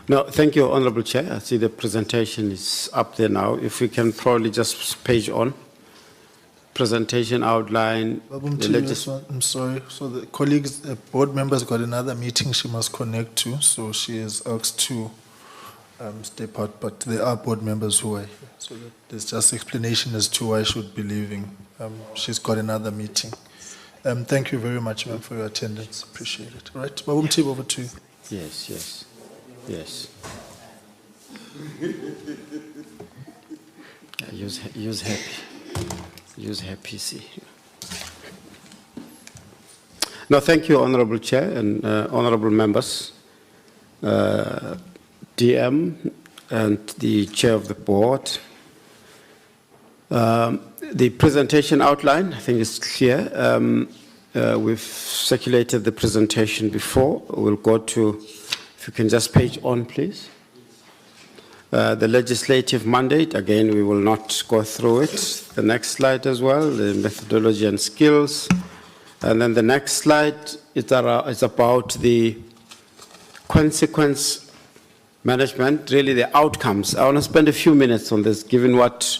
No, thank you, Honourable Chair. I see the presentation is up there now. If we can probably just page on. Presentation outline. I'm sorry. So the colleagues, board members got another meeting she must connect to, so she is asked to step out, but there are board members who are here. So there's just explanation as to why she would be leaving. She's got another meeting. Thank you very much, ma'am, for your attendance. Appreciate it. All right, Babumti, over to you. Yes, yes, yes. Use happy. Use happy PC. No, thank you, Honourable Chair and Honourable members, DM and the Chair of the Board. The presentation outline, I think, is clear. We've circulated the presentation before. We'll go to, if you can just page on, please. The legislative mandate, again, we will not go through it. The next slide as well, the methodology and skills. And then the next slide is about the consequence management, really the outcomes. I want to spend a few minutes on this, given what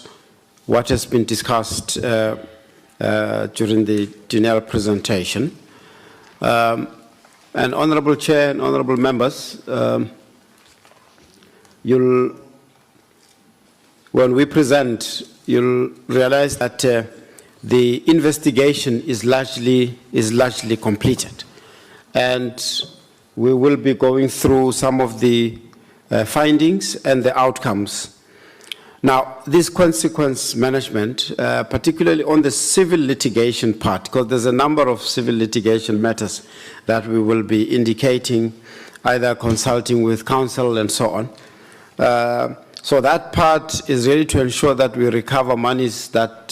has been discussed during the general presentation. And Honourable Chair and Honourable members, when we present, you'll realize that the investigation is largely completed, and we will be going through some of the findings and the outcomes. Now, this consequence management, particularly on the civil litigation part, because there's a number of civil litigation matters that we will be indicating, either consulting with counsel and so on. So that part is really to ensure that we recover monies that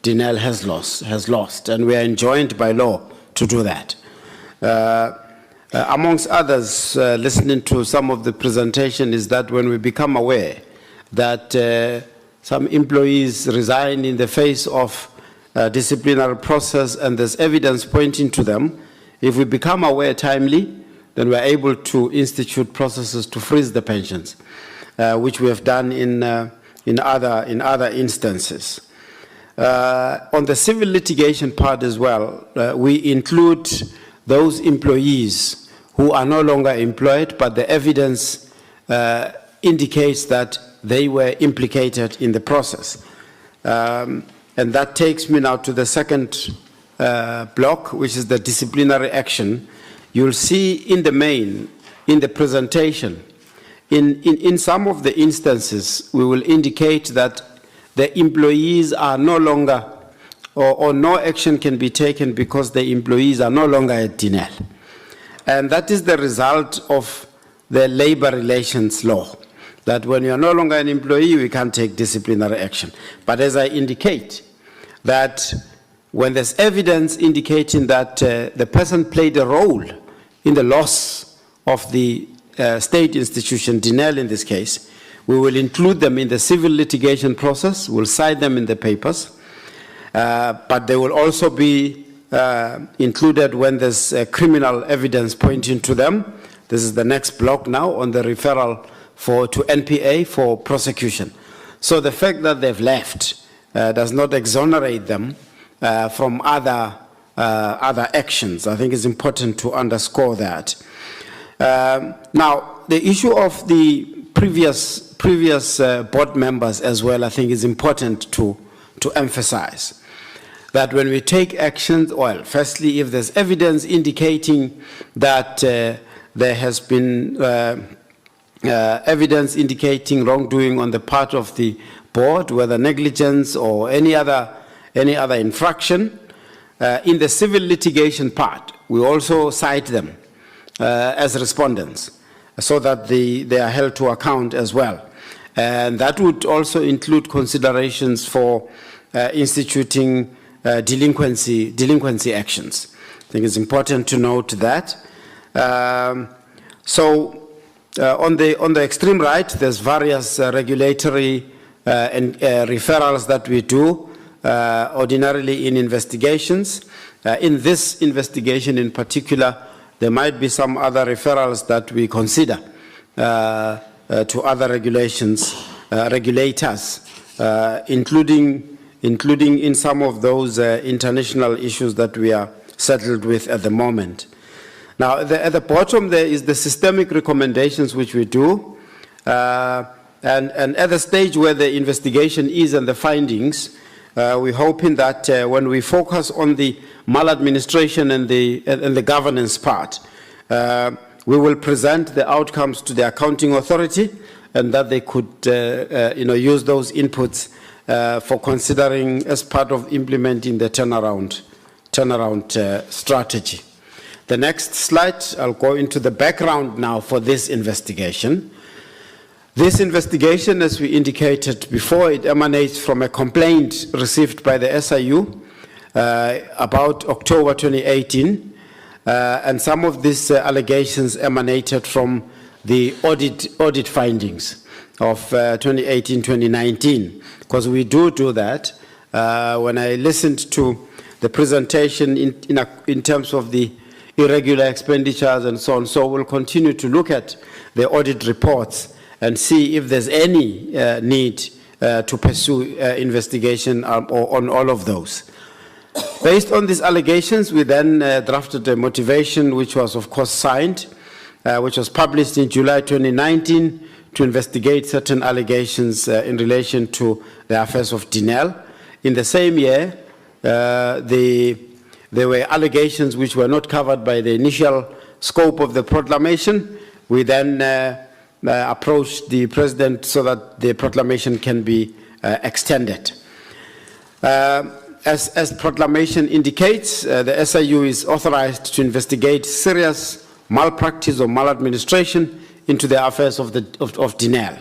Dinel has lost, and we are enjoined by law to do that. Amongst others, listening to some of the presentation is that when we become aware that some employees resign in the face of a disciplinary process and there's evidence pointing to them, if we become aware timely, then we're able to institute processes to freeze the pensions, which we have done in other instances. On the civil litigation part as well, we include those employees who are no longer employed, but the evidence indicates that they were implicated in the process. And that takes me now to the second block, which is the disciplinary action. You'll see in the main, in the presentation, in some of the instances, we will indicate that the employees are no longer, or no action can be taken because the employees are no longer at Dinel. And that is the result of the labor relations law, that when you're no longer an employee, we can't take disciplinary action. But as I indicate, that when there's evidence indicating that the person played a role in the loss of the state institution, Dinel in this case, we will include them in the civil litigation process, we'll cite them in the papers, but they will also be included when there's criminal evidence pointing to them. This is the next block now on the referral to NPA for prosecution. So the fact that they've left does not exonerate them from other actions. I think it's important to underscore that. Now, the issue of the previous board members as well, I think is important to emphasize. That when we take actions, well, firstly, if there's evidence indicating that there has been evidence indicating wrongdoing on the part of the board, whether negligence or any other infraction, in the civil litigation part, we also cite them as respondents, so that they are held to account as well. And that would also include considerations for instituting delinquency actions. I think it's important to note that. On the extreme right, there's various regulatory and referrals that we do ordinarily in investigations. In this investigation in particular, there might be some other referrals that we consider to other regulators, including in some of those international issues that we are settled with at the moment. Now, at the bottom there is the systemic recommendations which we do, and at the stage where the investigation is and the findings, we're hoping that when we focus on the maladministration and the governance part, we will present the outcomes to the accounting authority, and that they could use those inputs for considering as part of implementing the turnaround strategy. The next slide, I'll go into the background now for this investigation. This investigation, as we indicated before, it emanates from a complaint received by the SIU about October 2018, and some of these allegations emanated from the audit findings of 2018-2019, because we do that. When I listened to the presentation in terms of the irregular expenditures and so on, so we'll continue to look at the audit reports and see if there's any need to pursue investigation on all of those. Based on these allegations, we then drafted a motivation, which was, of course, signed, which was published in July 2019 to investigate certain allegations in relation to the affairs of Dinel. In the same year, there were allegations which were not covered by the initial scope of the proclamation. We then approached the President so that the proclamation can be extended. As proclamation indicates, the SIU is authorized to investigate serious malpractice or maladministration into the affairs of Dinel,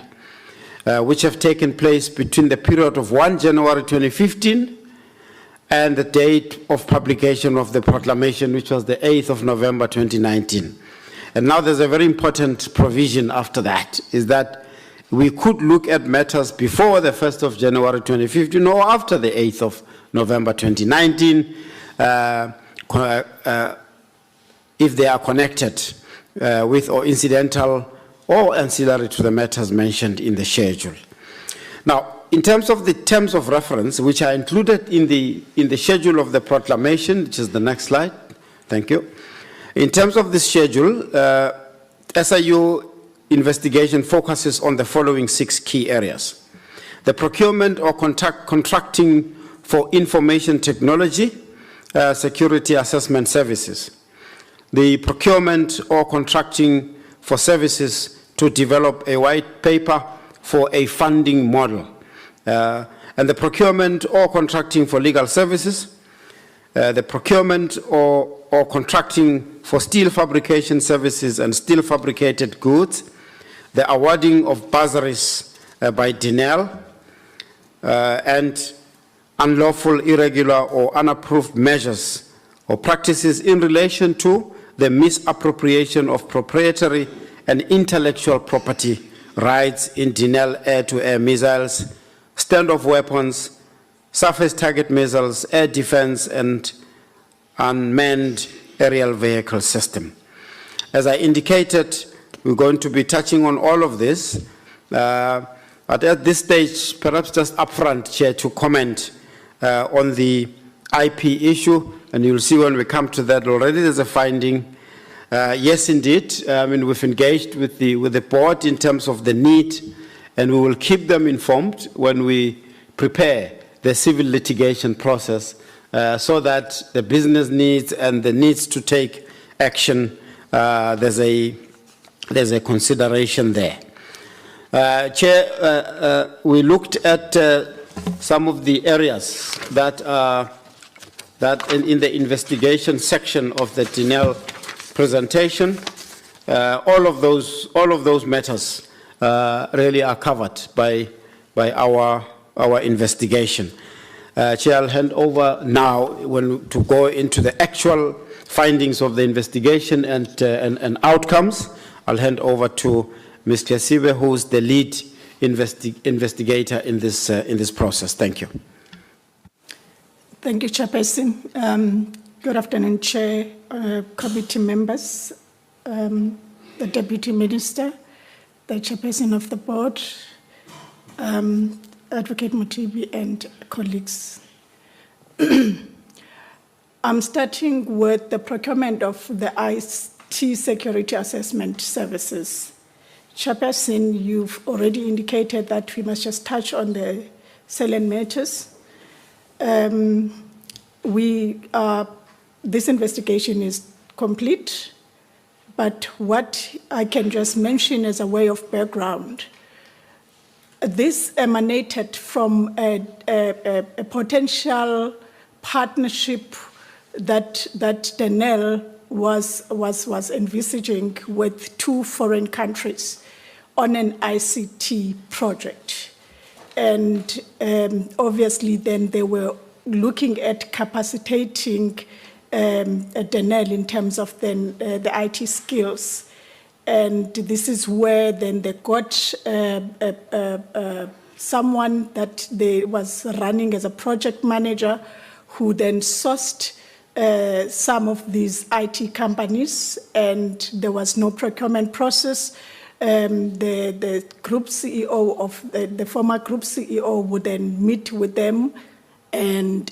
which have taken place between the period of 1 January 2015 and the date of publication of the proclamation, which was the 8th of November 2019. And now there's a very important provision after that, is that we could look at matters before the 1st of January 2015 or after the 8th of November 2019, if they are connected with or incidental or ancillary to the matters mentioned in the schedule. Now, in terms of the terms of reference, which are included in the schedule of the proclamation, which is the next slide, thank you. In terms of this schedule, SIU investigation focuses on the following 6 key areas: the procurement or contracting for information technology, security assessment services, the procurement or contracting for services to develop a white paper for a funding model, and the procurement or contracting for legal services, the procurement or contracting for steel fabrication services and steel fabricated goods, the awarding of bursaries by Dinel, and unlawful, irregular, or unapproved measures or practices in relation to the misappropriation of proprietary and intellectual property rights in Dinel air-to-air missiles, standoff weapons, surface target missiles, air defense, and unmanned aerial vehicle system. As I indicated, we're going to be touching on all of this, but at this stage, perhaps just upfront, Chair, to comment on the IP issue, and you'll see when we come to that already there's a finding. Yes, indeed, I mean, we've engaged with the board in terms of the need, and we will keep them informed when we prepare the civil litigation process, so that the business needs and the needs to take action, there's a consideration there. Chair, we looked at some of the areas that in the investigation section of the Dinel presentation. All of those matters really are covered by our investigation. Chair, I'll hand over now to go into the actual findings of the investigation and outcomes. I'll hand over to Ms. Klesibe, who's the lead investigator in this process. Thank you. Thank you, Chairperson. Good afternoon, Chair, committee members, the Deputy Minister, the chairperson of the board, Advocate Motibi, and colleagues. I'm starting with the procurement of the IT security assessment services. Chairperson, you've already indicated that we must just touch on the salient matters. This investigation is complete, but what I can just mention as a way of background, this emanated from a potential partnership that Denel was envisaging with 2 foreign countries on an ICT project. And obviously then they were looking at capacitating Denel in terms of then the IT skills. And this is where then they got someone that they was running as a project manager who then sourced some of these IT companies, and there was no procurement process. The group CEO of the former group CEO would then meet with them and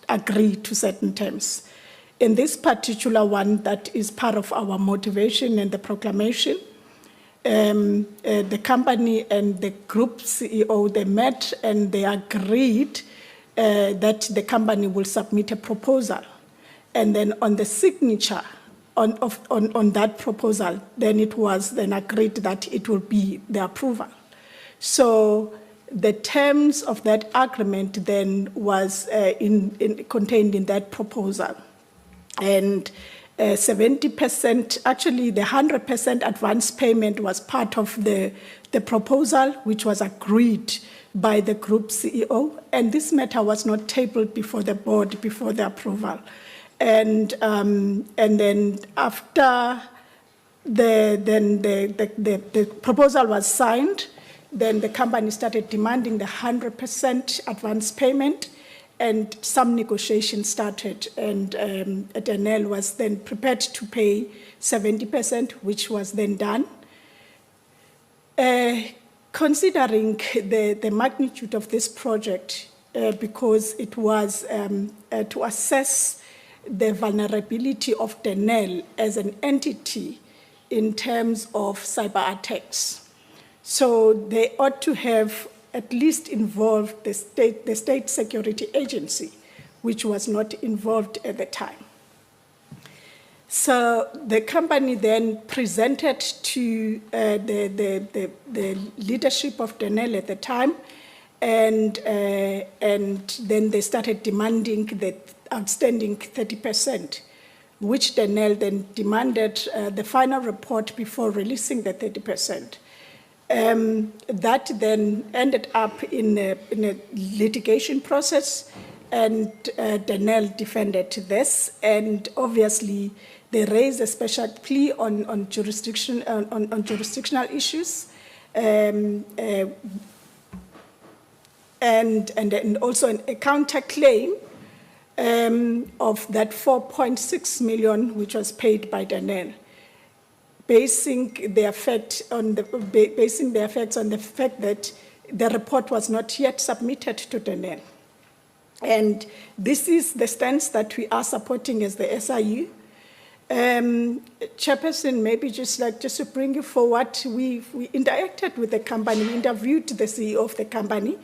agree to certain terms. In this particular one, that is part of our motivation and the proclamation, the company and the group CEO, they met and they agreed that the company will submit a proposal. And then on the signature on that proposal, then it was then agreed that it will be the approval. So the terms of that agreement then was contained in that proposal. And 70%, actually the 100% advance payment was part of the proposal, which was agreed by the group CEO. And this matter was not tabled before the board, before the approval. And then after the proposal was signed, then the company started demanding the 100% advance payment, and some negotiations started, and Denel was then prepared to pay 70%, which was then done. Considering the magnitude of this project, because it was to assess the vulnerability of Denel as an entity in terms of cyber attacks. So they ought to have at least involved the state security agency, which was not involved at the time. So the company then presented to the leadership of Denel at the time, and then they started demanding the outstanding 30%, which Denel then demanded the final report before releasing the 30%. That then ended up in a litigation process, and Denel defended this, and obviously they raised a special plea on jurisdictional issues, and also a counterclaim of that 4.6 million, which was paid by Denel, basing the effects on the fact that the report was not yet submitted to Denel. And this is the stance that we are supporting as the SIU. Chairperson, maybe just to bring you forward, we interacted with the company, we interviewed the CEO of the company,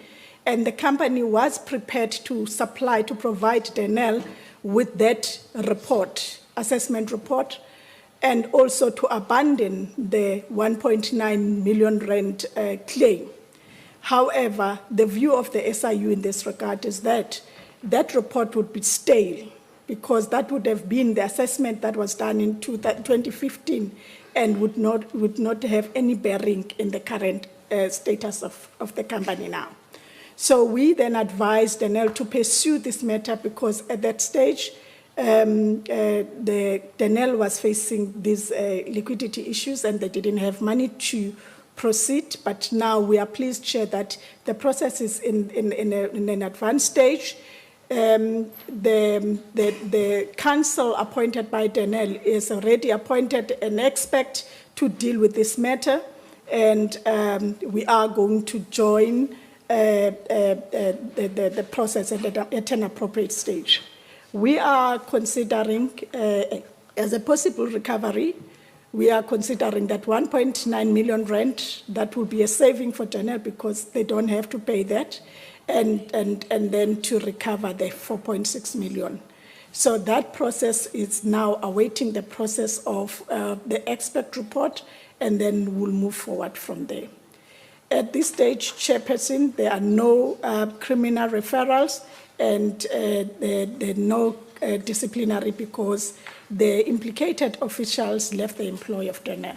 and the company was prepared to provide Denel with that report, assessment report, and also to abandon the 1.9 million rand claim. However, the view of the SIU in this regard is that that report would be stale, because that would have been the assessment that was done in 2015 and would not have any bearing in the current status of the company now. So we then advised Denel to pursue this matter, because at that stage, Denel was facing these liquidity issues and they didn't have money to proceed. But now we are pleased to share that the process is in an advanced stage. The council appointed by Denel is already appointed an expert to deal with this matter, and we are going to join the process at an appropriate stage. We are considering, as a possible recovery, we are considering that 1.9 million rand, that will be a saving for Denel because they don't have to pay that, and then to recover the 4.6 million. So that process is now awaiting the process of the expert report, and then we'll move forward from there. At this stage, Chairperson, there are no criminal referrals and there are no disciplinary because the implicated officials left the employ of Denel.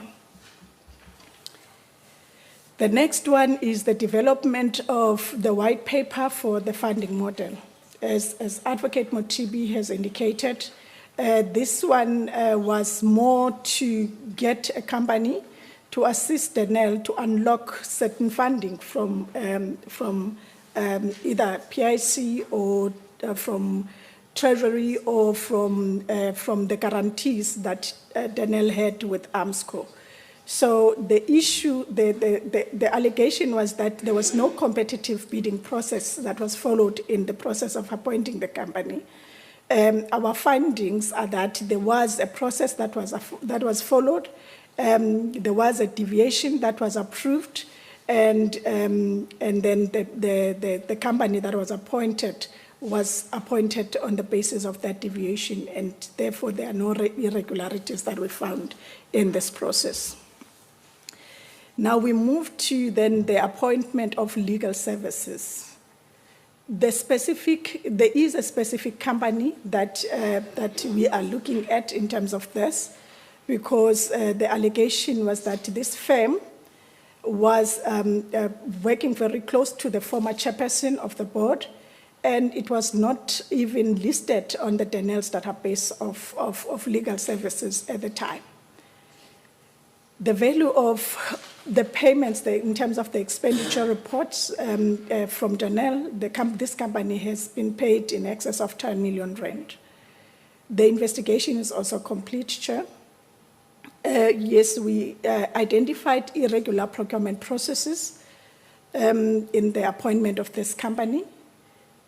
The next one is the development of the white paper for the funding model. As Advocate Motibi has indicated, this one was more to get a company to assist Denel to unlock certain funding from either PIC or from Treasury or from the guarantees that Denel had with Armsco. So the issue, the allegation was that there was no competitive bidding process that was followed in the process of appointing the company. Our findings are that there was a process that was followed. There was a deviation that was approved, and then the company that was appointed on the basis of that deviation, and therefore there are no irregularities that we found in this process. Now we move to then the appointment of legal services. There is a specific company that we are looking at in terms of this, because the allegation was that this firm was working very close to the former chairperson of the board, and it was not even listed on the Denel's database of legal services at the time. The value of the payments, in terms of the expenditure reports from Denel, this company has been paid in excess of 10 million rand. The investigation is also complete, Chair. Yes, we identified irregular procurement processes in the appointment of this company,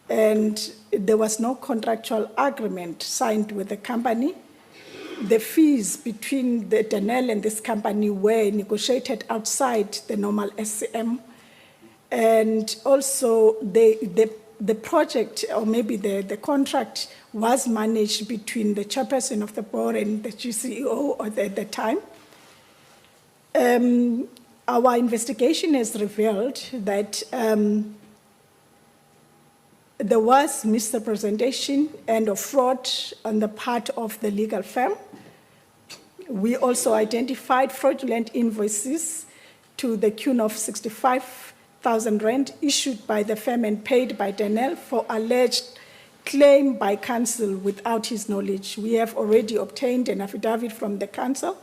and there was no contractual agreement signed with the company. The fees between the Denel and this company were negotiated outside the normal SCM, and also the project, or maybe the contract, was managed between the chairperson of the board and the GCEO at the time. Our investigation has revealed that there was misrepresentation and of fraud on the part of the legal firm. We also identified fraudulent invoices to the tune of 65,000 rand issued by the firm and paid by Denel for alleged claim by counsel without his knowledge. We have already obtained an affidavit from the counsel,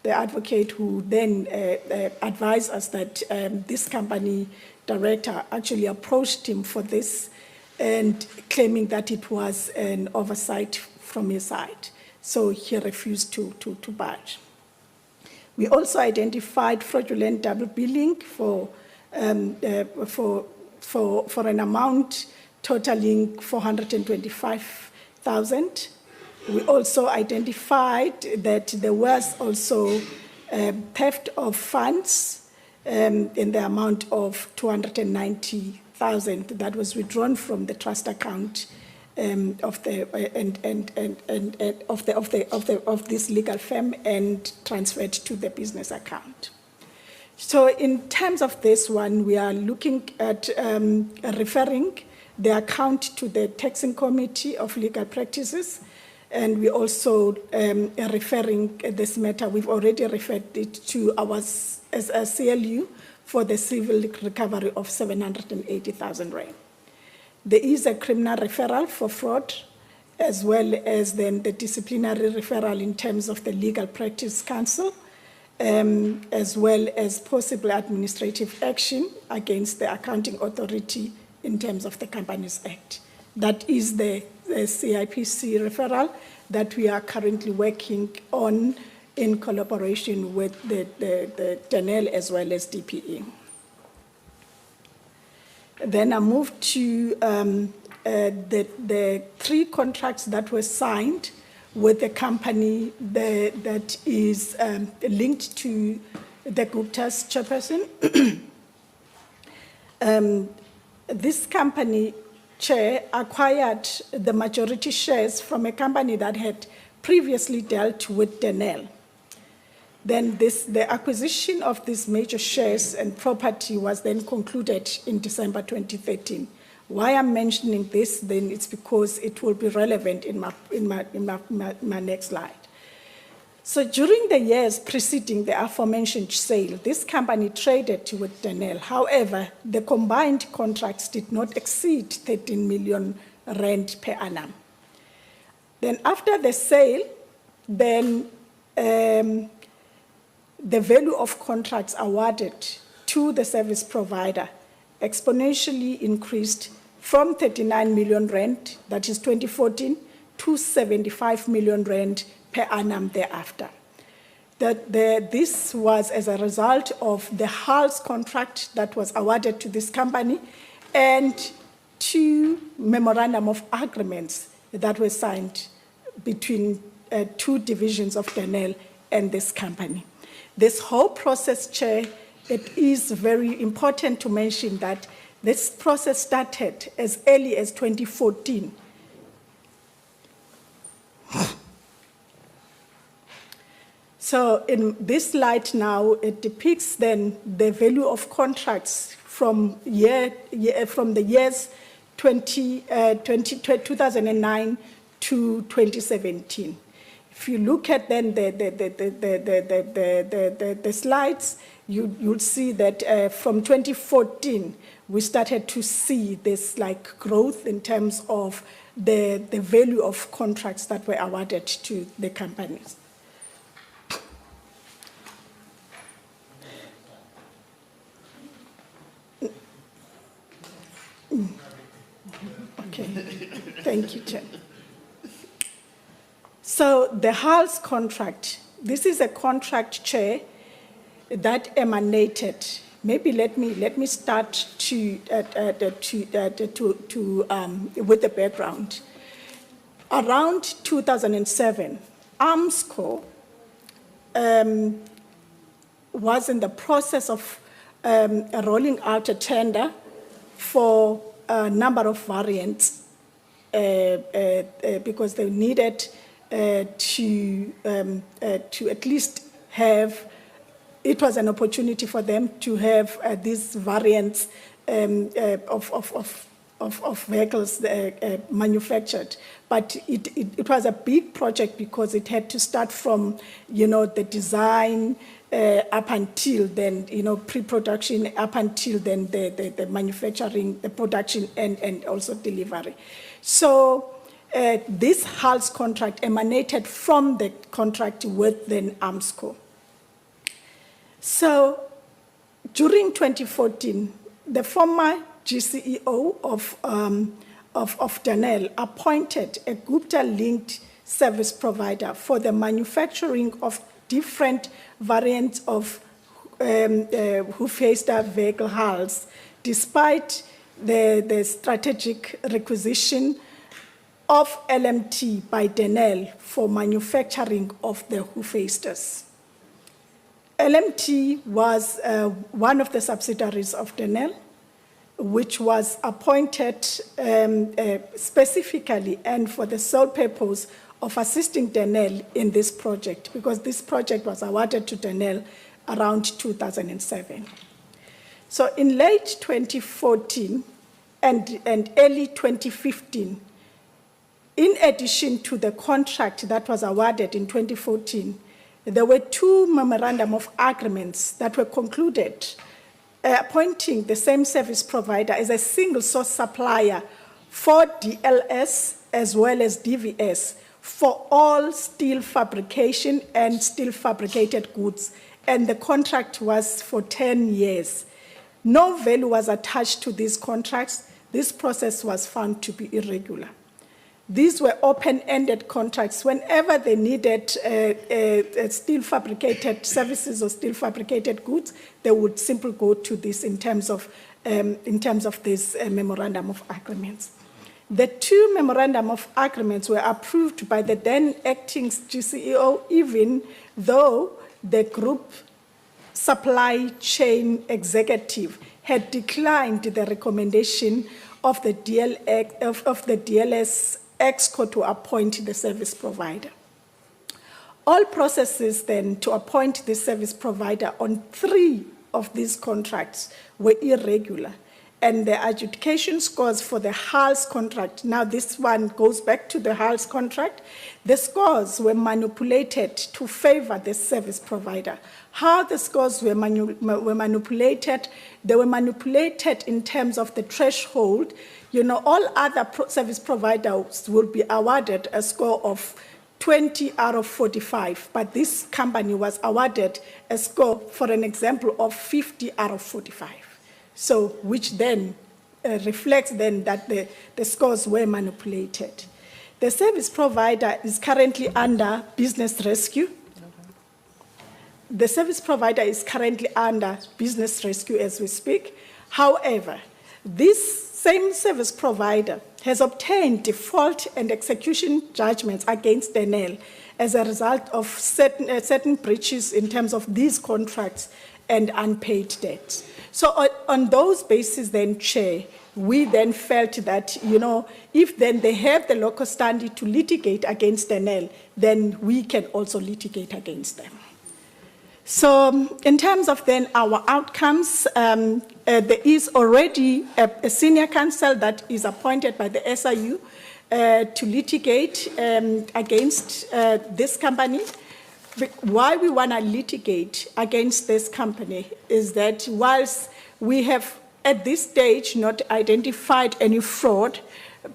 the advocate, who then advised us that this company director actually approached him for this, and claiming that it was an oversight from his side. So he refused to budge. We also identified fraudulent double billing for an amount totaling 425,000. We also identified that there was also theft of funds in the amount of 290,000 that was withdrawn from the trust account of this legal firm and transferred to the business account. So in terms of this one, we are looking at referring the account to the Taxing Committee of Legal Practices, and we also referring this matter, we've already referred it to our CLU for the civil recovery of 780,000 rand. There is a criminal referral for fraud, as well as then the disciplinary referral in terms of the Legal Practice Council, as well as possible administrative action against the Accounting Authority in terms of the Companies Act. That is the CIPC referral that we are currently working on in collaboration with the TENEL as well as DPE. Then I move to the 3 contracts that were signed with the company that is linked to the Gupta's chairperson. This company, Chair, acquired the majority shares from a company that had previously dealt with TENEL. Then the acquisition of these major shares and property was then concluded in December 2013. Why I'm mentioning this, then it's because it will be relevant in my next slide. So during the years preceding the aforementioned sale, this company traded with TENEL. However, the combined contracts did not exceed 13 million rand per annum. Then after the sale, then the value of contracts awarded to the service provider exponentially increased from 39 million rand, that is 2014, to 75 million rand per annum thereafter. This was as a result of the HALS contract that was awarded to this company and 2 memorandum of agreements that were signed between 2 divisions of TENEL and this company. This whole process, Chair, it is very important to mention that this process started as early as 2014. So in this slide now, it depicts then the value of contracts from the years 2009 to 2017. If you look at then the slides, you'll see that from 2014, we started to see this like growth in terms of the value of contracts that were awarded to the companies. Okay, thank you, Chair. So the HALS contract, this is a contract, Chair, that emanated. Maybe let me start with the background. Around 2007, AMSCO was in the process of rolling out a tender for a number of variants because they needed to at least have, it was an opportunity for them to have these variants of vehicles manufactured. But it was a big project because it had to start from, the design up until then, pre-production, up until then the manufacturing, the production, and also delivery. So this HALS contract emanated from the contract with then AMSCO. So during 2014, the former GCEO of TENEL appointed a Gupta-linked service provider for the manufacturing of different variants of Hoefyster vehicle hulls, despite the strategic requisition of LMT by TENEL for manufacturing of the Hoefysters. LMT was one of the subsidiaries of TENEL, which was appointed specifically and for the sole purpose of assisting TENEL in this project, because this project was awarded to TENEL around 2007. So in late 2014 and early 2015, in addition to the contract that was awarded in 2014, there were 2 memorandum of agreements that were concluded, appointing the same service provider as a single source supplier for DLS as well as DVS for all steel fabrication and steel fabricated goods, and the contract was for 10 years. No value was attached to these contracts. this process was found to be irregular. These were open-ended contracts. Whenever they needed steel fabricated services or steel fabricated goods, they would simply go to this in terms of this memorandum of agreements. The two memorandum of agreements were approved by the then acting GCEO, even though the group supply chain executive had declined the recommendation of the DLS ExCo to appoint the service provider. All processes then to appoint the service provider on 3 of these contracts were irregular, and the adjudication scores for the HALS contract, now this one goes back to the HALS contract, the scores were manipulated to favor the service provider. How the scores were manipulated, they were manipulated in terms of the threshold. You know, all other service providers will be awarded a score of 20 out of 45, but this company was awarded a score, for an example, of 50 out of 45. So, which then reflects then that the scores were manipulated. The service provider is currently under business rescue. The service provider is currently under business rescue as we speak. However, this same service provider has obtained default and execution judgments against Denel as a result of certain breaches in terms of these contracts and unpaid debts. So on those bases then, Chair, we then felt that, you know, if then they have the local standing to litigate against Denel, then we can also litigate against them. So in terms of then our outcomes, there is already a senior counsel that is appointed by the SIU to litigate against this company. Why we want to litigate against this company is that whilst we have at this stage not identified any fraud,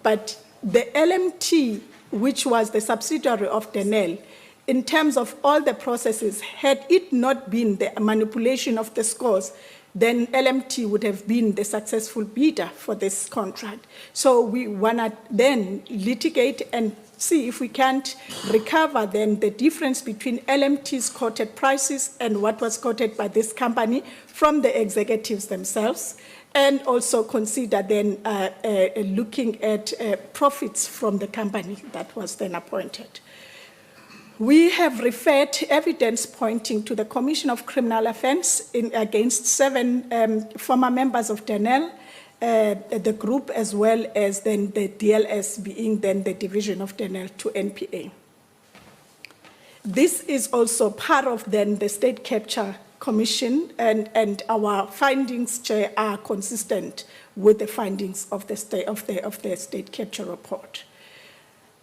but the LMT, which was the subsidiary of Denel, in terms of all the processes, had it not been the manipulation of the scores, then LMT would have been the successful bidder for this contract. So we want to then litigate and see if we can't recover then the difference between LMT's quoted prices and what was quoted by this company from the executives themselves, and also consider then looking at profits from the company that was then appointed. We have referred evidence pointing to the Commission of Criminal Offence against 7 former members of Denel, the group, as well as then the DLS being then the division of Denel to NPA. This is also part of then the State Capture Commission, and our findings, Chair, are consistent with the findings of the State Capture report.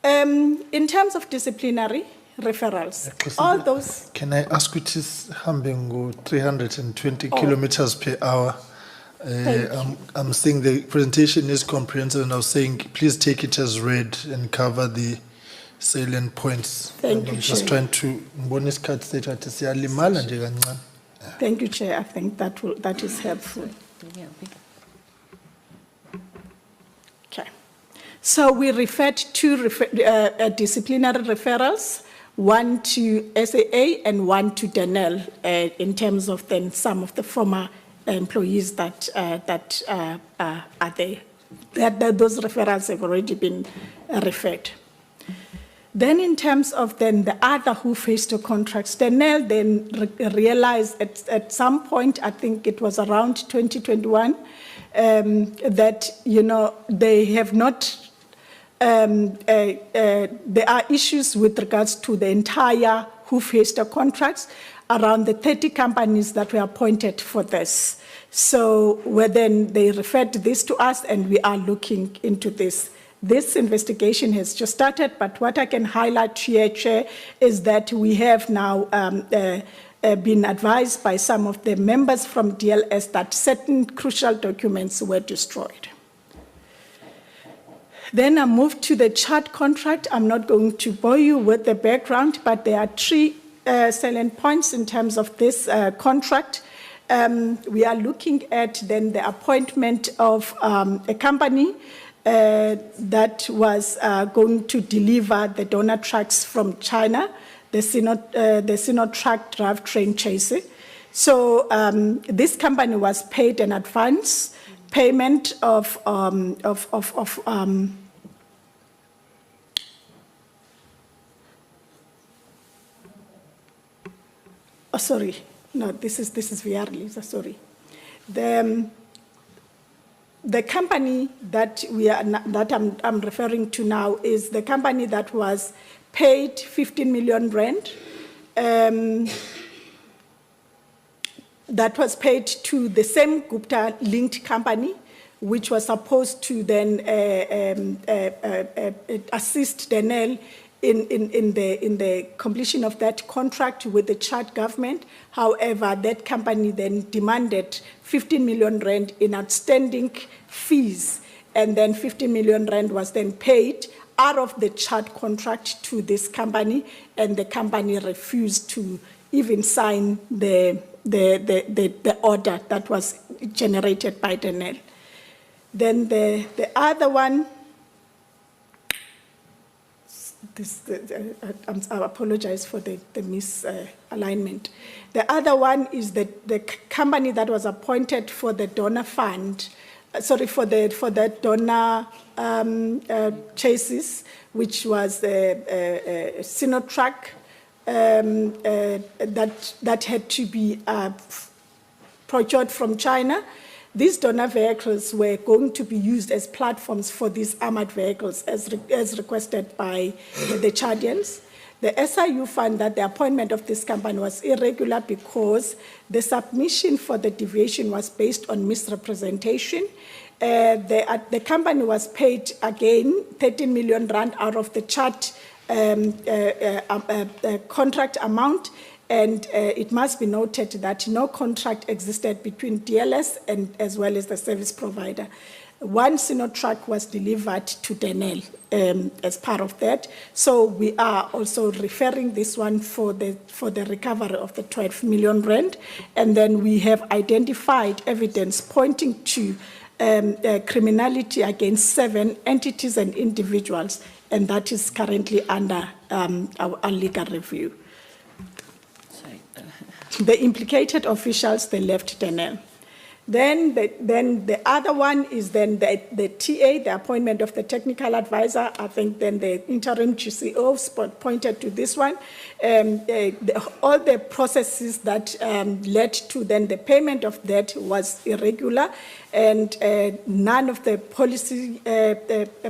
In terms of disciplinary referrals, all those. Can I ask you to humbing 320 kilometers per hour? I'm saying the presentation is comprehensive, and I was saying please take it as read and cover the salient points. Thank you, I'm just Chair. trying to bonus card state what is yalimala nje kancane. Thank you, Chair. I think that is helpful. Okay. So we referred to disciplinary referrals, 1 to SAA and 1 to Denel, in terms of then some of the former employees that are there. Those referrals have already been referred. Then in terms of then the other who faced the contracts, Denel then realized at some point, I think it was around 2021, that, you know, they have not, there are issues with regards to the entire who faced the contracts around the 30 companies that were appointed for this. So then they referred this to us, and we are looking into this. This investigation has just started, but what I can highlight here, Chair, is that we have now been advised by some of the members from DLS that certain crucial documents were destroyed. Then I move to the chart contract. I'm not going to bore you with the background, but there are 3 salient points in terms of this contract. we are looking at then the appointment of a company that was going to deliver the donor trucks from China, the Sino truck drive train chassis. So this company was paid an advance payment of oh, sorry, no, this is VR, sorry. The company that I'm referring to now is the company that was paid 15 million rand. That was paid to the same Gupta-linked company, which was supposed to then assist Denel in the completion of that contract with the Chad government. However, that company then demanded 15 million rand in outstanding fees, and then 15 million rand was then paid out of the Chad contract to this company, and the company refused to even sign the order that was generated by Denel. Then the other one, I apologize for the misalignment. The other one is the company that was appointed for the donor fund, for the donor chassis, which was the Sino truck that had to be procured from China. These donor vehicles were going to be used as platforms for these armored vehicles as requested by the Chadians. The SIU found that the appointment of this company was irregular because the submission for the deviation was based on misrepresentation. The company was paid again 13 million rand out of the Chad contract amount, and it must be noted that no contract existed between DLS and as well as the service provider. One Sino truck was delivered to Denel as part of that. So we are also referring this one for the recovery of the 12 million rand. And then we have identified evidence pointing to criminality against 7 entities and individuals, and that is currently under our legal review. The implicated officials, they left Denel. Then the other one is then the TA, the appointment of the technical advisor. I think then the interim GCO pointed to this one. All the processes that led to then the payment of that was irregular, and none of the policy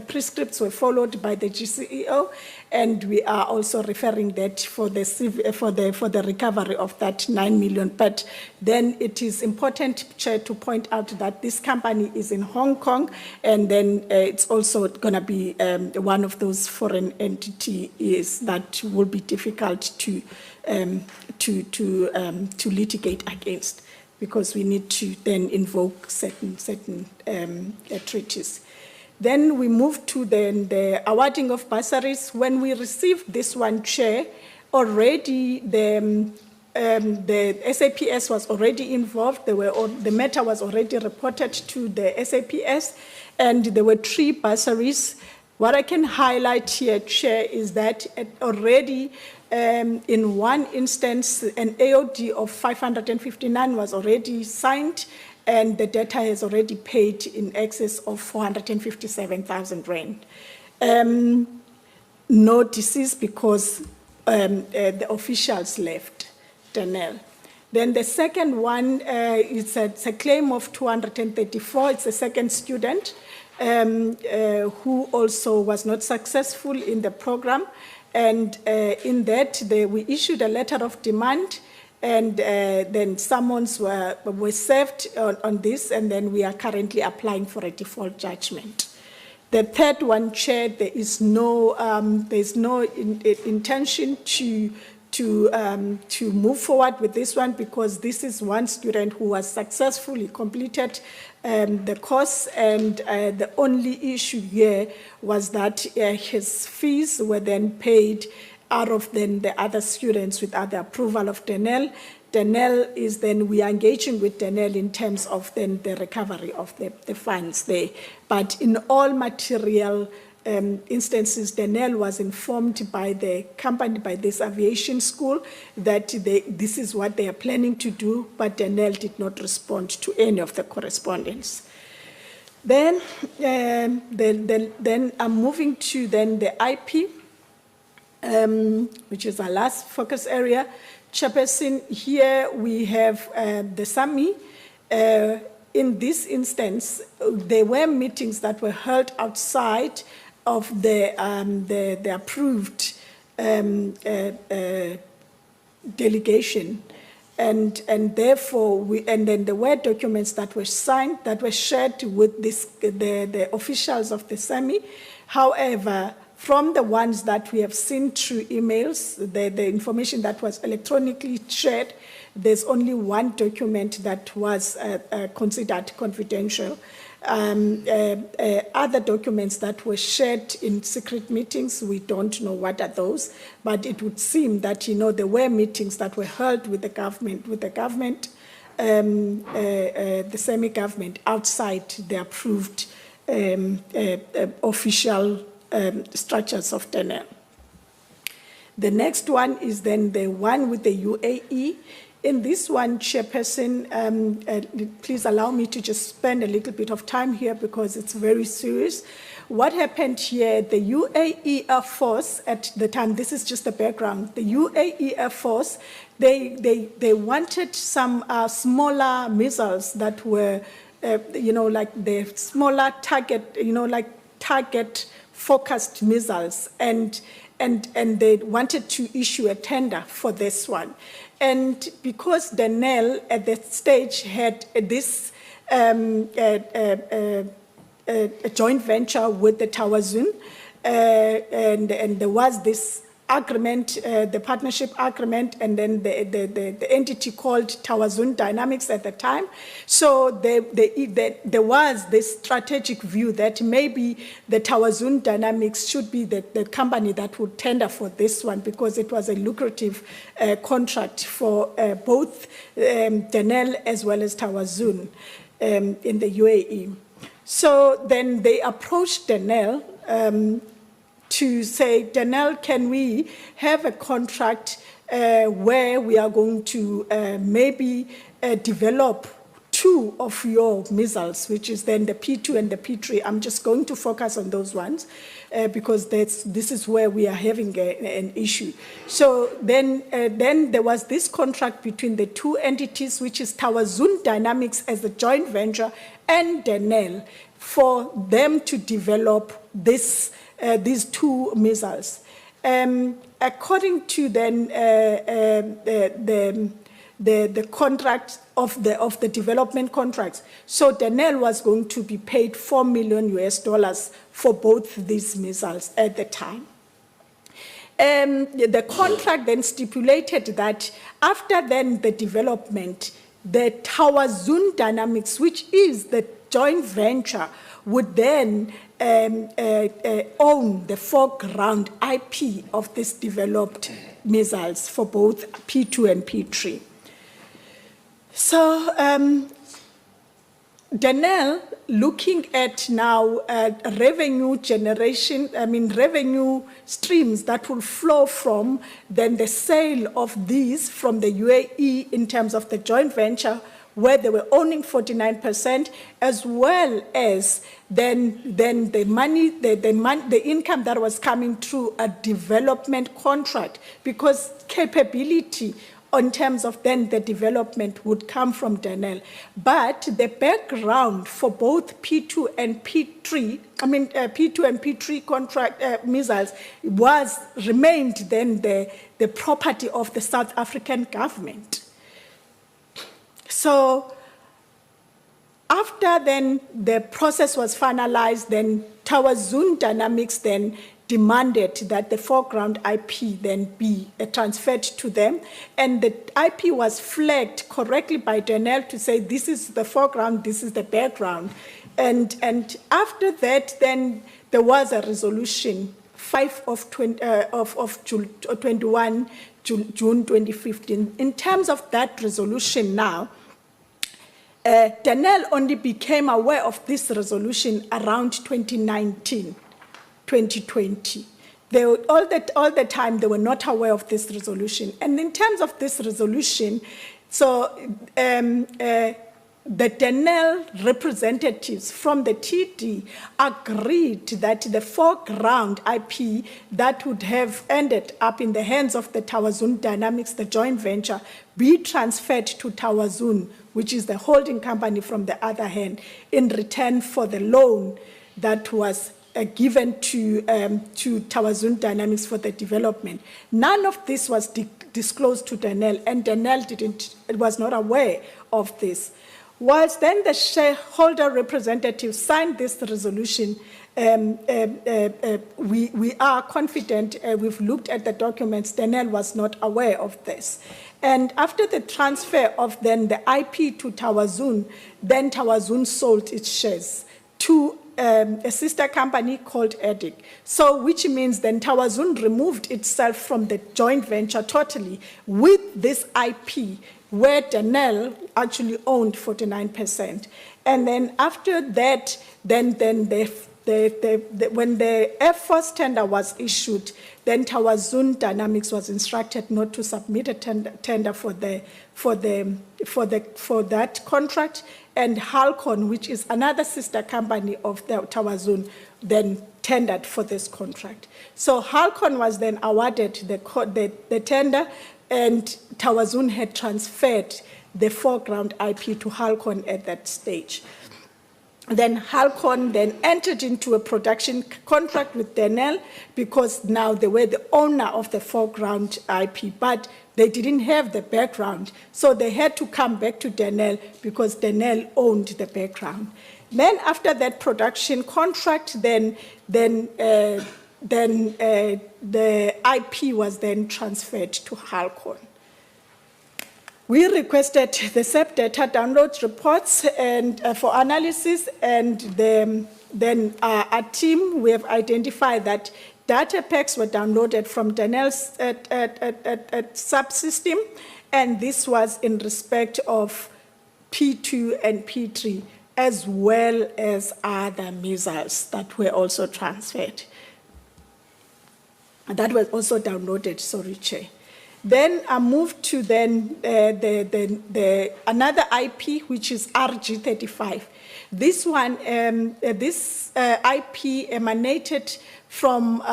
prescripts were followed by the GCEO, and we are also referring that for the recovery of that 9 million. But then it is important, Chair, to point out that this company is in Hong Kong, and then it's also going to be one of those foreign entities that will be difficult to litigate against, because we need to then invoke certain treaties. Then we move to the awarding of bursaries. When we received this one, Chair, already the SAPS was already involved. The matter was already reported to the SAPS, and there were 3 bursaries. What I can highlight here, Chair, is that already in one instance, an AOD of 559 was already signed, and the debtor has already paid in excess of 457,000 rand. No disease because the officials left Denel. Then the second one is a claim of 234. It's a second student who also was not successful in the program. And in that, we issued a letter of demand, and then summons were served on this, and then we are currently applying for a default judgment. The third one, Chair, there is no intention to move forward with this one, because this is one student who was successfully completed the course, and the only issue here was that his fees were then paid out of then the other students without the approval of Denel. Denel is then, we are engaging with Denel in terms of then the recovery of the funds there. But in all material instances, Denel was informed by the company, by this aviation school, that this is what they are planning to do, but Denel did not respond to any of the correspondence. Then I'm moving to then the IP, which is our last focus area. Chairperson, here we have the SAMI. In this instance, there were meetings that were held outside of the approved delegation, and therefore then there were documents that were signed, that were shared with the officials of the SAMI. However, from the ones that we have seen through emails, the information that was electronically shared, there's only one document that was considered confidential. Other documents that were shared in secret meetings, we don't know what are those, but it would seem that, there were meetings that were held with the government, the semi-government outside the approved official structures of Denel. The next one is then the one with the UAE. In this one, Chairperson, please allow me to just spend a little bit of time here because it's very serious. What happened here, the UAE Air Force at the time, this is just the background, the UAE Air Force, they wanted some smaller missiles that were, like the smaller target, like target-focused missiles, and they wanted to issue a tender for this one. And because Denel at that stage had this a joint venture with the Tawazun, and there was this agreement, the partnership agreement, and then the entity called Tawazun Dynamics at the time. So there was this strategic view that maybe the Tawazun Dynamics should be the company that would tender for this one because it was a lucrative contract for both Denel as well as Tawazun in the UAE. So then they approached Denel to say, Denel, can we have a contract where we are going to maybe develop two of your missiles, which is then the P2 and the P3. I'm just going to focus on those ones because this is where we are having an issue. So then there was this contract between the two entities, which is Tawazun Dynamics as a joint venture and Denel, for them to develop these two missiles. According to then the contract of the development contracts, so Denel was going to be paid $4 million for both these missiles at the time. The contract then stipulated that after then the development, the Tawazun Dynamics, which is the joint venture, would then own the foreground IP of these developed missiles for both P2 and P3. So Denel, looking at now revenue generation, revenue streams that will flow from then the sale of these from the UAE in terms of the joint venture, where they were owning 49%, as well as then the money, the income that was coming through a development contract, because capability in terms of then the development would come from Denel. But the background for both P2 and P3, P2 and P3 contract missiles remained then the property of the South African government. So after then the process was finalized, then Tawazun Dynamics then demanded that the foreground IP then be transferred to them, and the IP was flagged correctly by Denel to say this is the foreground, this is the background, and after that then there was a resolution 5 of 21 June 2015. In terms of that resolution now, Denel only became aware of this resolution around 2019, 2020. All the time, they were not aware of this resolution. And in terms of this resolution, so the Denel representatives from the TD agreed that the foreground IP that would have ended up in the hands of the Tawazun Dynamics, the joint venture, be transferred to Tawazun, which is the holding company from the other hand, in return for the loan that was given to Tawazun Dynamics for the development. None of this was disclosed to Denel, and Denel was not aware of this. Whilst then the shareholder representatives signed this resolution, we are confident, we've looked at the documents, Denel was not aware of this. And after the transfer of then the IP to Tawazun, then Tawazun sold its shares to a sister company called EDIC. So, which means then Tawazun removed itself from the joint venture totally with this IP, where Denel actually owned 49%. And then after that, then when the Air Force tender was issued, then Tawazun Dynamics was instructed not to submit a tender for that contract, and Halcon, which is another sister company of the Tawazun, then tendered for this contract. So Halcon was then awarded the tender, and Tawazun had transferred the foreground IP to Halcon at that stage. Then Halcon then entered into a production contract with Denel because now they were the owner of the foreground IP, but they didn't have the background. So they had to come back to Denel because Denel owned the background. Then after that production contract, then the IP was then transferred to Halcon. We requested the SAP data download reports and for analysis, and then our team, we have identified that data packs were downloaded from Denel's subsystem, and this was in respect of P2 and P3, as well as other missiles that were also transferred. That was also downloaded, sorry, Chair. Then I moved to then another IP, which is RG35. This one, this IP emanated from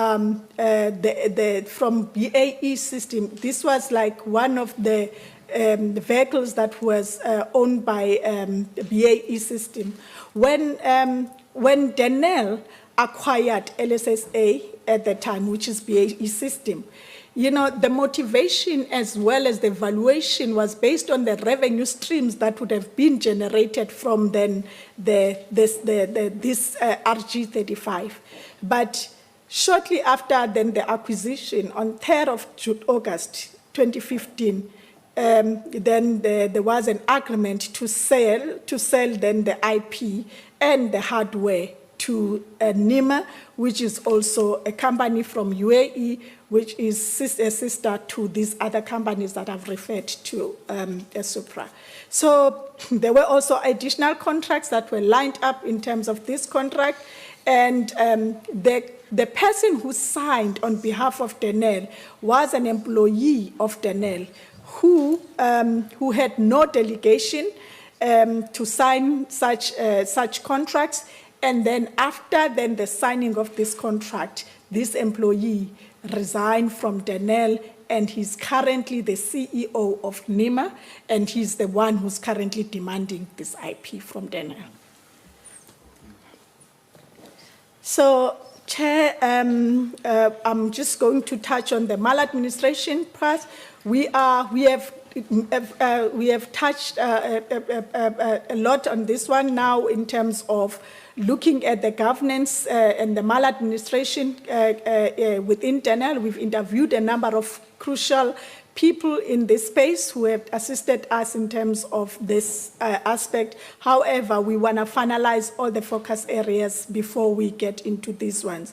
from BAE system. This was like one of the vehicles that was owned by BAE system. When Denel acquired LSSA at the time, which is BAE system, you know, the motivation as well as the valuation was based on the revenue streams that would have been generated from then this RG35. But shortly after then the acquisition, on 3rd of August 2015, then there was an agreement to sell then the IP and the hardware to NEMA, which is also a company from UAE, which is a sister to these other companies that I've referred to Supra. So there were also additional contracts that were lined up in terms of this contract, and the person who signed on behalf of Denel was an employee of Denel who had no delegation to sign such contracts. And then after the signing of this contract, this employee resigned from Denel, and he's currently the CEO of NEMA, and he's the one who's currently demanding this IP from Denel. So, Chair, I'm just going to touch on the maladministration part. We have touched a lot on this one now in terms of looking at the governance and the maladministration within Denel. We've interviewed a number of crucial people in this space who have assisted us in terms of this aspect. However, we want to finalize all the focus areas before we get into these ones.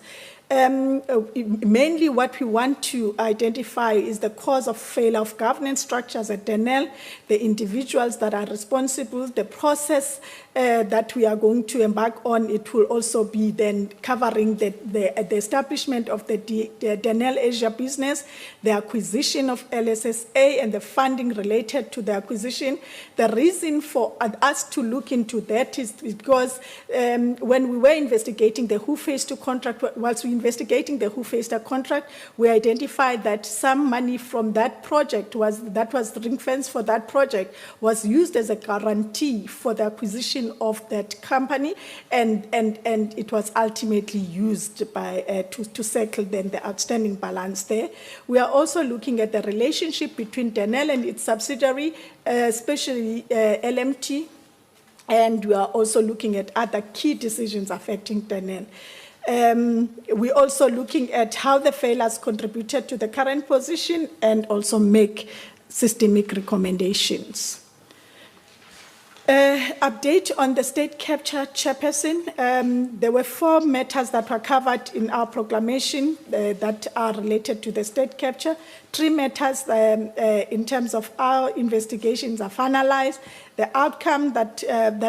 Mainly what we want to identify is the cause of failure of governance structures at Denel, the individuals that are responsible, the process that we are going to embark on. It will also be then covering the establishment of the Denel Asia business, the acquisition of LSSA and the funding related to the acquisition. The reason for us to look into that is because when we were investigating the Who Phase 2 contract, whilst we investigating the Who Phase 2 contract, we identified that some money from that project was ring-fenced for that project was used as a guarantee for the acquisition of that company, and it was ultimately used by to settle then the outstanding balance there. We are also looking at the relationship between Denel and its subsidiary, especially LMT, and we are also looking at other key decisions affecting Denel. We're also looking at how the failures contributed to the current position and also make systemic recommendations. Update on the state capture chairperson. There were 4 matters that were covered in our proclamation that are related to the state capture. 3 matters in terms of our investigations are finalized. The outcome that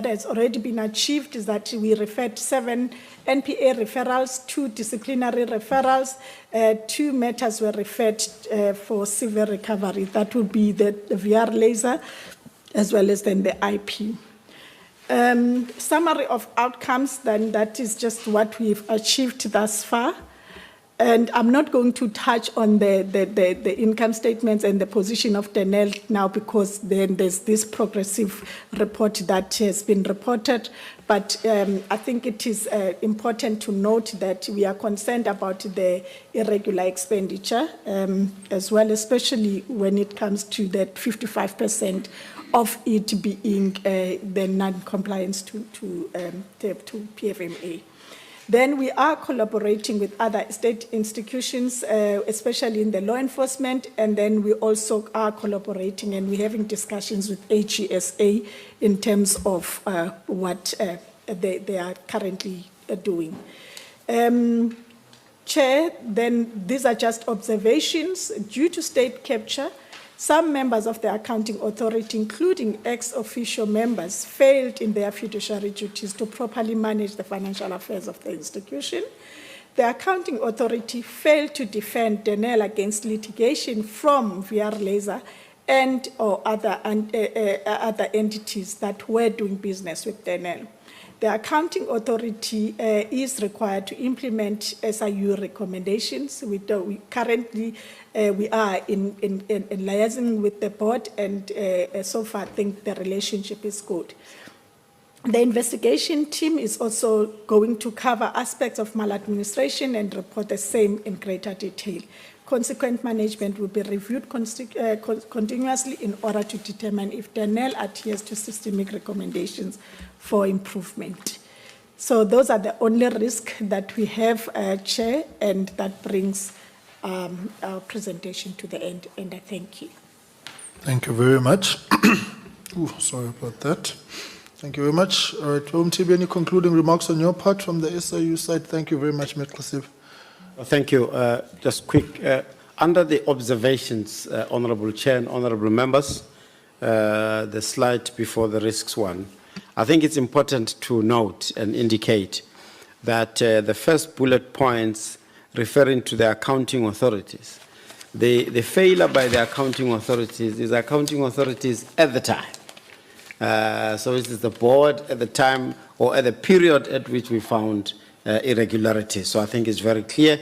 has already been achieved is that we referred 7 NPA referrals, 2 disciplinary referrals, 2 matters were referred for civil recovery. That would be the VR laser, as well as then the IP. Summary of outcomes, then that is just what we've achieved thus far. And I'm not going to touch on the income statements and the position of Denel now, because then there's this progressive report that has been reported. But I think it is important to note that we are concerned about the irregular expenditure as well, especially when it comes to that 55% of it being the non-compliance to PFMA. Then we are collaborating with other state institutions, especially in the law enforcement, and then we also are collaborating and we're having discussions with HESA in terms of what they are currently doing. Chair, then these are just observations. Due to state capture, some members of the accounting authority, including ex-officio members, failed in their fiduciary duties to properly manage the financial affairs of the institution. The accounting authority failed to defend Denel against litigation from VR Laser and or other entities that were doing business with Denel. The accounting authority is required to implement SIU recommendations. We currently are in liaising with the board, and so far I think the relationship is good. The investigation team is also going to cover aspects of maladministration and report the same in greater detail. Consequent management will be reviewed continuously in order to determine if Denel adheres to systemic recommendations for improvement. So those are the only risks that we have, Chair, and that brings our presentation to the end, and I thank you. Thank you very much. Ooh, sorry about that. Thank you very much. All right, OMTB, any concluding remarks on your part from the SIU side? Thank you very much, Mr. Thank you. Just quick, under the observations, Honourable Chair and Honourable Members, the slide before the risks one, I think it's important to note and indicate that the first bullet points referring to the accounting authorities, the failure by the accounting authorities is accounting authorities at the time. So it is the board at the time or at the period at which we found irregularities. So I think it's very clear.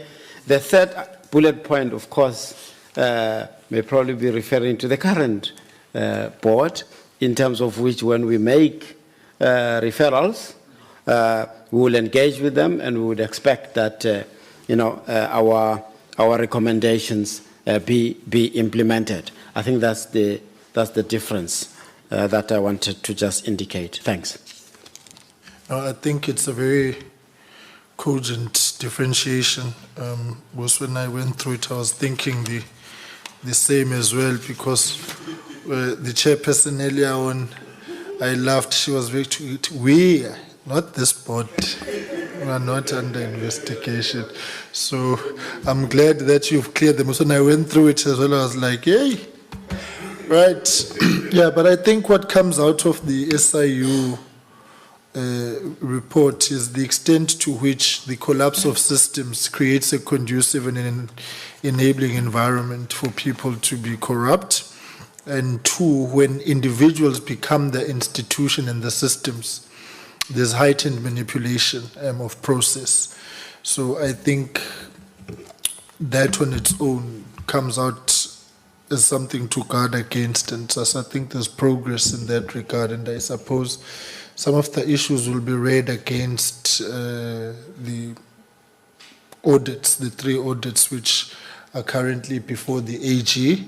The third bullet point, of course, may probably be referring to the current board, in terms of which when we make referrals, we will engage with them, and we would expect that our recommendations be implemented. I think that's the difference that I wanted to just indicate. Thanks. I think it's a very cogent differentiation. Was when I went through it, I was thinking the same as well, because the chairperson earlier on, I laughed. She was very we, not this board. We are not under investigation. So I'm glad that you've cleared them. So when I went through it as well, I was like, hey, right. Yeah, but I think what comes out of the SIU report is the extent to which the collapse of systems creates a conducive and enabling environment for people to be corrupt. And two, when individuals become the institution and the systems, there's heightened manipulation of process. So I think that on its own comes out as something to guard against, and thus I think there's progress in that regard, and I suppose some of the issues will be read against the audits, the 3 audits which are currently before the AG,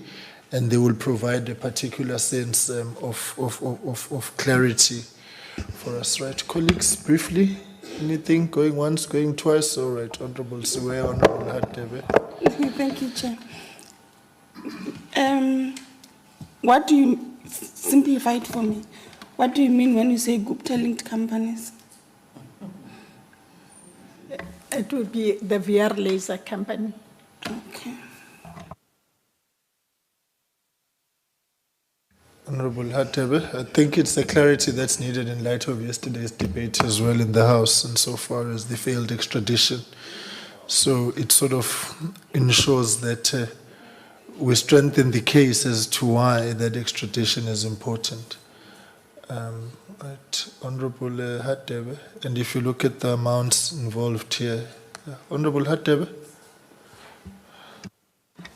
and they will provide a particular sense of clarity for us. Right, colleagues, briefly, anything going once, going twice? All right, Honorable Siwe, Honorable Hadebe. Thank you, Chair. What do you, simplify it for me, what do you mean when you say Gupta-linked companies? It would be the VR laser company. Okay. Honorable Hadebe, I think it's the clarity that's needed in light of yesterday's debate as well in the House, insofar as the failed extradition. So it sort of ensures that we strengthen the case as to why that extradition is important. Right, Honorable Hadebe, and if you look at the amounts involved here, Honorable Hadebe.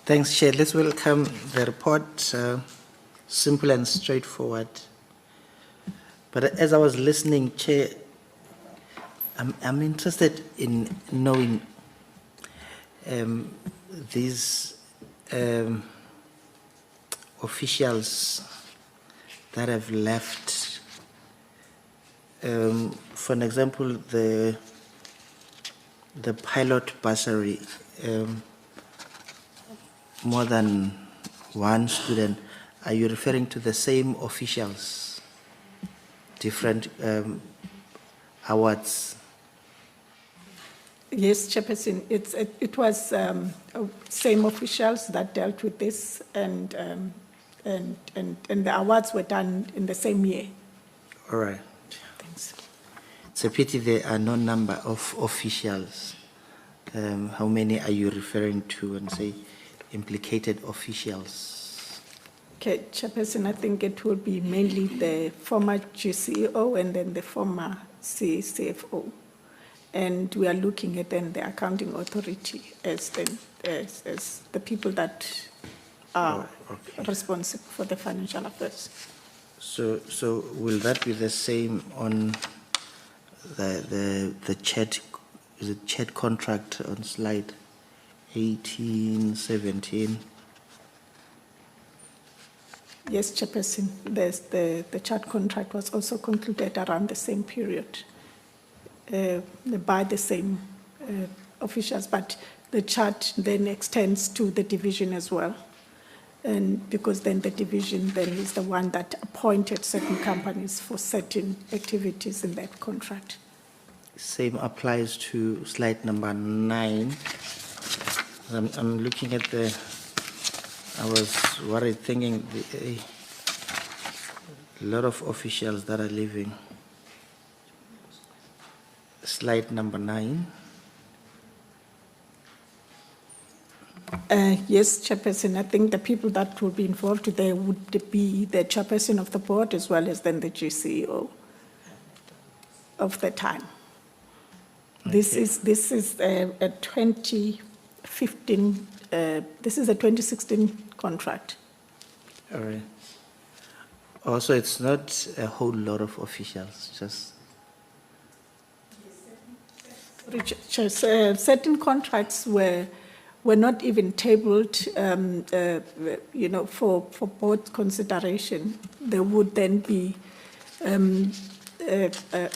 Thanks, Chair. Let's welcome the report, simple and straightforward. But as I was listening, Chair, I'm interested in knowing these officials that have left. For an example, the pilot bursary, more than one student. Are you referring to the same officials, different awards? Yes, Chairperson, it was same officials that dealt with this, and the awards were done in the same year. All right. Thanks. It's a pity there are no number of officials. How many are you referring to and say implicated officials? Okay, Chairperson, I think it will be mainly the former GCEO and then the former CFO. And we are looking at then the accounting authority as the people that are responsible for the financial affairs. So will that be the same on the chat? Is it chat contract on slide 18, 17? Yes, Chairperson, the chart contract was also concluded around the same period by the same officials, but the chart then extends to the division as well. And because then the division then is the one that appointed certain companies for certain activities in that contract. Same applies to slide number 9. I'm looking at I was worried thinking a lot of officials that are leaving. Slide number 9. Yes, Chairperson, I think the people that will be involved there would be the Chairperson of the board as well as then the GCEO of the time. Okay. This is a 2015. This is a 2016 contract. All right. Also, it's not a whole lot of officials, just. Certain contracts were not even tabled, for board consideration. They would then be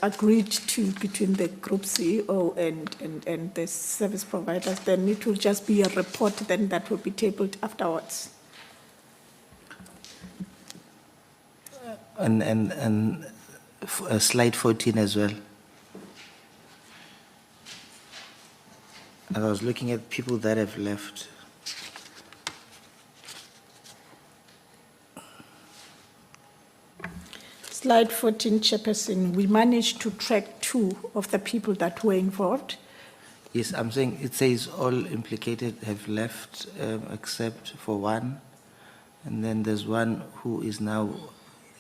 agreed to between the group CEO and the service providers. Then it will just be a report then that will be tabled afterwards. And slide 14 as well. As I was looking at people that have left, Slide 14, Chairperson, we managed to track 2 of the people that were involved. yes, I'm saying it says all implicated have left except for one. And then there's one who is now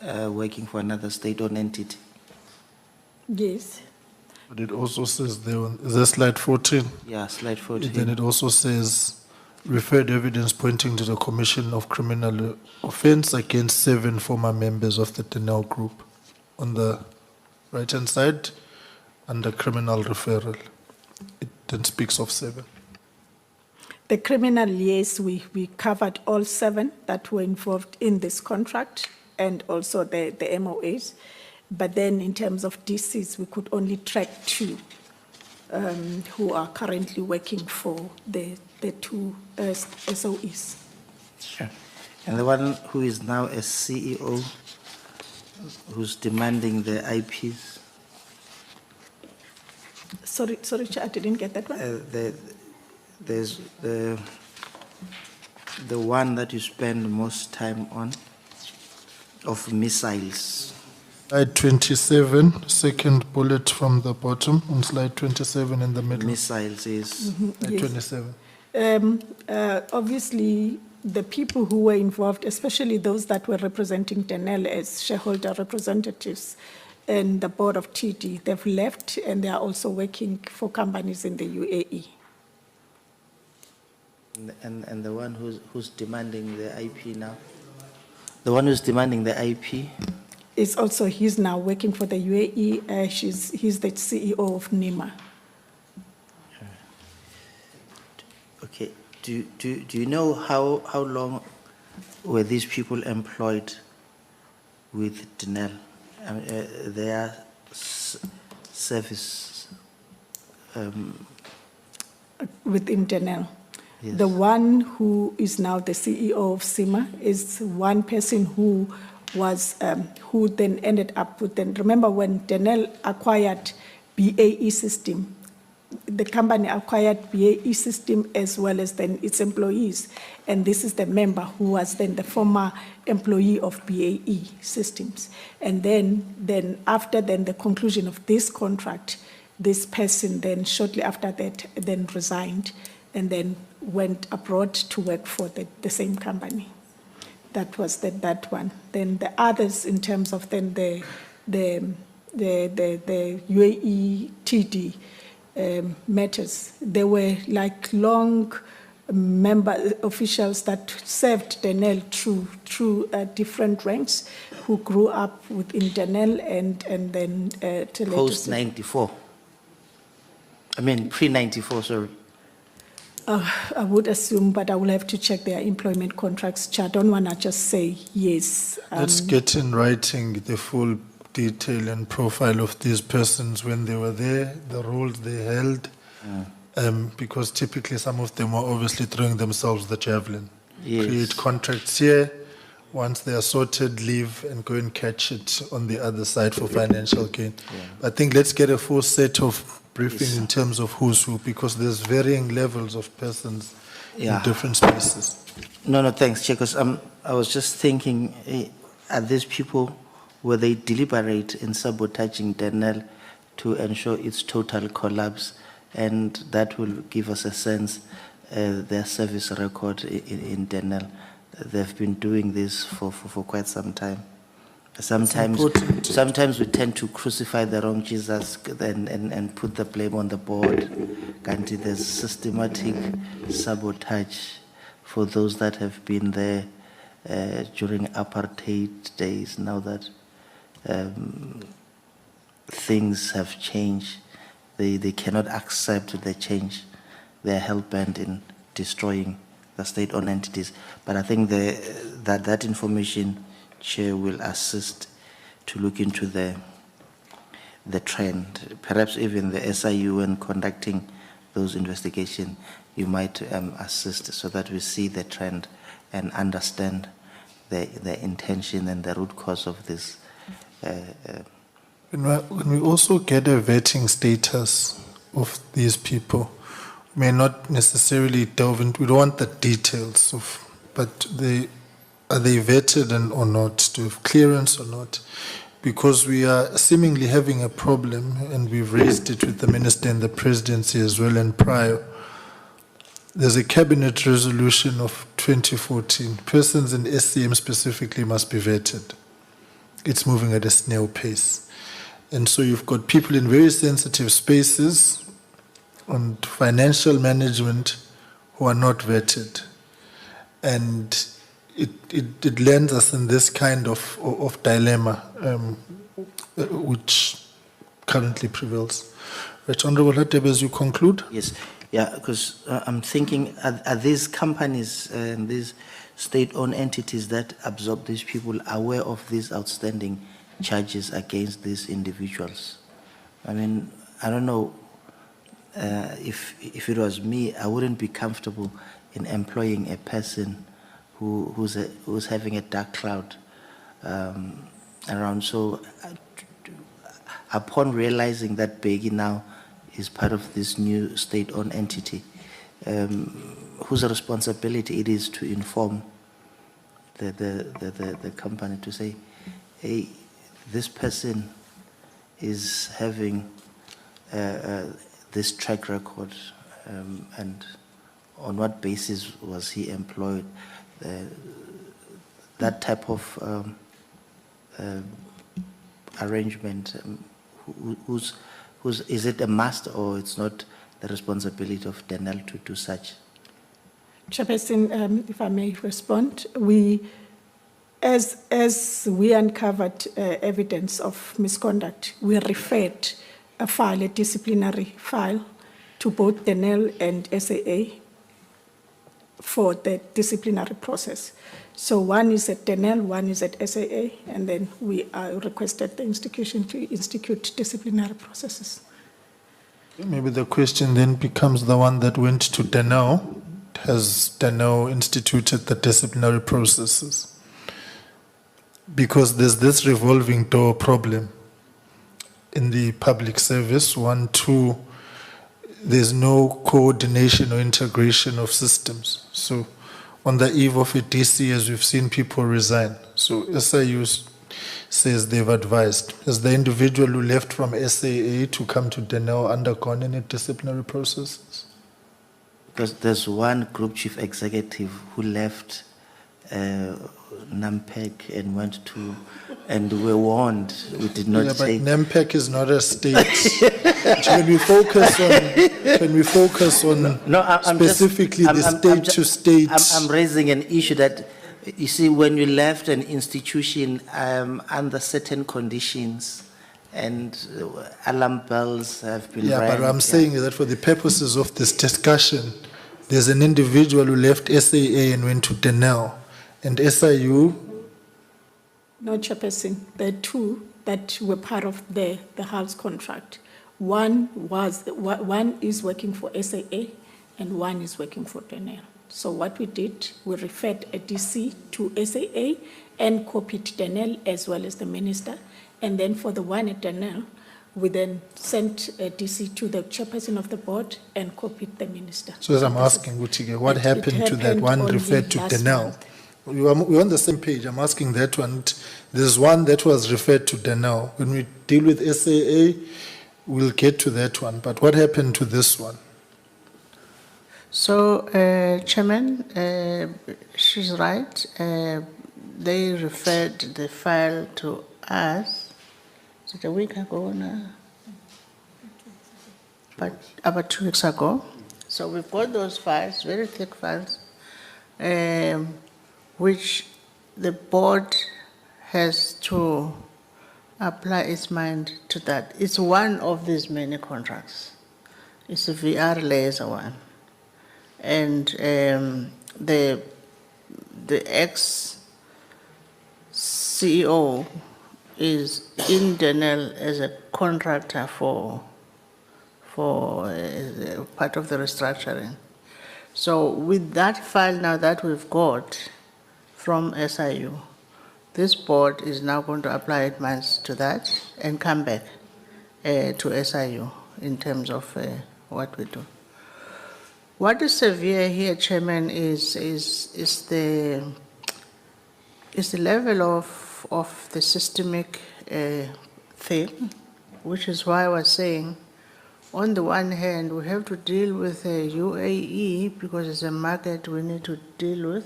working for another state-owned entity. Yes. But it also says there, is that slide 14? Yeah, slide 14. Then it also says referred evidence pointing to the commission of criminal offense against 7 former members of the Denel group on the right-hand side under criminal referral. It then speaks of 7. The criminal, yes, we covered all 7 that were involved in this contract and also the MOAs. But then in terms of DCs, we could only track 2 who are currently working for the 2 SOEs. Sure. And the one who is now a CEO, who's demanding the IPs, Sorry, Chair, I didn't get that one. there's the one that you spend most time on, of missiles. Slide 27, second bullet from the bottom on slide 27 in the middle. Missiles is, Slide Yes. 27. Obviously, the people who were involved, especially those that were representing Denel as shareholder representatives and the board of TD, they've left and they are also working for companies in the UAE. and the one who's demanding the IP now? The one who's demanding the IP? It's also, he's now working for the UAE. He's the CEO of NEMA. Okay, do you know how long were these people employed with Denel? Their service, Within Denel. Yes. The one who is now the CEO of SEMA is one person who was, who then ended up with, remember when Denel acquired BAE system, the company acquired BAE system as well as then its employees. And this is the member who was then the former employee of BAE systems. And then after the conclusion of this contract, this person then shortly after that then resigned and then went abroad to work for the same company. That was that one. Then the others in terms of then the UAE TD matters, they were like long member officials that served Denel through different ranks, who grew up within Denel and then post 94? I mean, pre 94, sorry. I would assume, but I will have to check their employment contracts. Chair, I don't want to just say yes. Let's get in writing the full detail and profile of these persons when they were there, the roles they held, because typically some of them are obviously throwing themselves the javelin. Yes. Create contracts here, once they are sorted, leave and go and catch it on the other side for financial gain. I think let's get a full set of briefing in terms of who's who, because there's varying levels of persons in different spaces. No, thanks, Chair, because I was just thinking, are these people, were they deliberate in sabotaging Denel to ensure its total collapse? And that will give us a sense, their service record in Denel. They've been doing this for quite some time. Sometimes we tend to crucify the wrong Jesus and put the blame on the board. Kanti, there's systematic sabotage for those that have been there during apartheid days. Now that things have changed, they cannot accept the change. They're hell-bent in destroying the state-owned entities. But I think that information, Chair, will assist to look into the trend. Perhaps even the SIU, when conducting those investigations, you might assist so that we see the trend and understand the intention and the root cause of this. When we also get a vetting status of these people, may not necessarily delve into, we don't want the details of, but are they vetted or not, to have clearance or not? Because we are seemingly having a problem, and we've raised it with the minister and the presidency as well and prior. There's a cabinet resolution of 2014. Persons in SCM specifically must be vetted. It's moving at a snail pace. And so you've got people in very sensitive spaces on financial management who are not vetted. And it lands us in this kind of dilemma which currently prevails. Right, Honorable Hatebe, as you conclude? Yes, yeah, because I'm thinking, are these companies and these state-owned entities that absorb these people aware of these outstanding charges against these individuals? I mean, I don't know if it was me, I wouldn't be comfortable in employing a person who's having a dark cloud around. So upon realizing that Begi now is part of this new state-owned entity, whose responsibility it is to inform the company to say, hey, this person is having this track record, and on what basis was he employed? That type of arrangement, is it a must, or it's not the responsibility of Denel to do such? Chairperson, if I may respond, as we uncovered evidence of misconduct, we referred a disciplinary file, to both Denel and SAA for the disciplinary process. So one is at Denel, one is at SAA, and then we requested the institution to institute disciplinary processes. Maybe the question then becomes the one that went to Denel. Has Denel instituted the disciplinary processes? Because there's this revolving door problem in the public service. 1, 2, there's no coordination or integration of systems. So on the eve of a DC, as we've seen people resign. So SIU says they've advised. Has the individual who left from SAA to come to Denel undergone any disciplinary processes? Because there's one group chief executive who left NAMPEC and went to, and we were warned, we did not But say. NAMPEC is not a state. Can we focus on specifically the state-to-state? I'm raising an issue that, you see, when you left an institution under certain conditions, and alarm bells have been rang. But I'm saying that for the purposes of this discussion, there's an individual who left SAA and went to Denel, and SIU. No, Chairperson, there are two that were part of the house contract. One is working for SAA, and one is working for Denel. So what we did, we referred a DC to SAA and copied Denel as well as the minister. And then for the one at Denel, we then sent a DC to the chairperson of the board and copied the minister. So as I'm asking, Gutige, what happened to that one referred to Denel? We're on the same page. I'm asking that one. There's one that was referred to Denel. When we deal with SAA, we'll get to that one. But what happened to this one? So, Chairman, she's right. They referred the file to us. Is it a week ago now? But about 2 weeks ago. So we've got those files, very thick files, which the board has to apply its mind to that. It's one of these many contracts. It's a VR laser one. And the ex-CEO is in Denel as a contractor for part of the restructuring. So with that file now that we've got from SIU, this board is now going to apply its minds to that and come back to SIU in terms of what we do. What is severe here, Chairman, is the level of the systemic thing, which is why I was saying, on the one hand, we have to deal with the UAE because it's a market we need to deal with.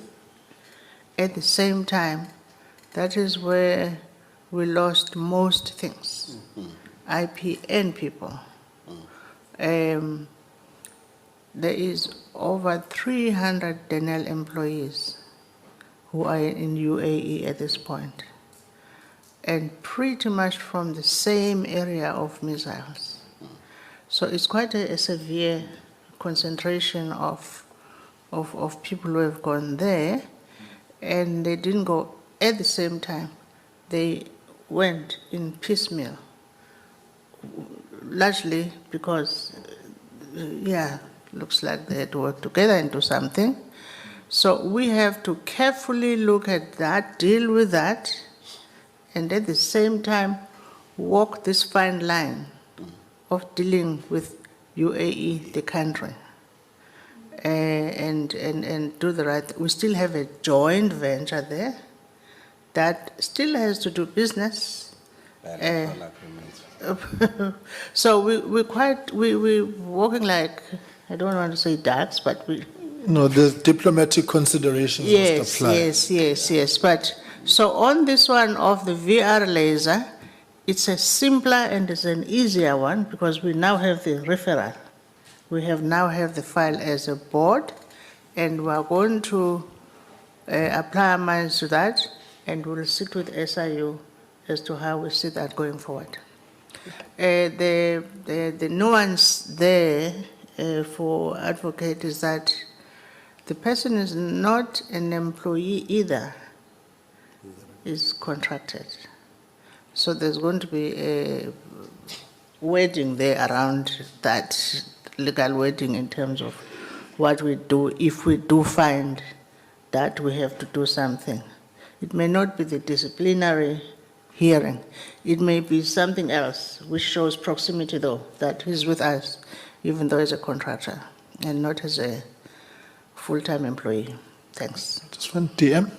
At the same time, that is where we lost most things, IP and people. There is over 300 Denel employees who are in UAE at this point, and pretty much from the same area of missiles. So it's quite a severe concentration of people who have gone there, and they didn't go at the same time. They went in piecemeal, largely because, looks like they had to work together into something. So we have to carefully look at that, deal with that, and at the same time walk this fine line of dealing with UAE, the country, and do the right. We still have a joint venture there that still has to do business. So we're walking like, I don't want to say ducks, but we. No, there's diplomatic considerations must apply. Yes. But so on this one of the VR laser, it's a simpler and it's an easier one because we now have the referral. We now have the file as a board, and we are going to apply our minds to that, and we'll sit with SIU as to how we see that going forward. The nuance there for advocate is that the person is not an employee either, is contracted. So there's going to be a wording there around that, legal wording in terms of what we do if we do find that we have to do something. It may not be the disciplinary hearing. It may be something else which shows proximity though, that he's with us, even though he's a contractor and not as a full-time employee. Thanks. Just one DM.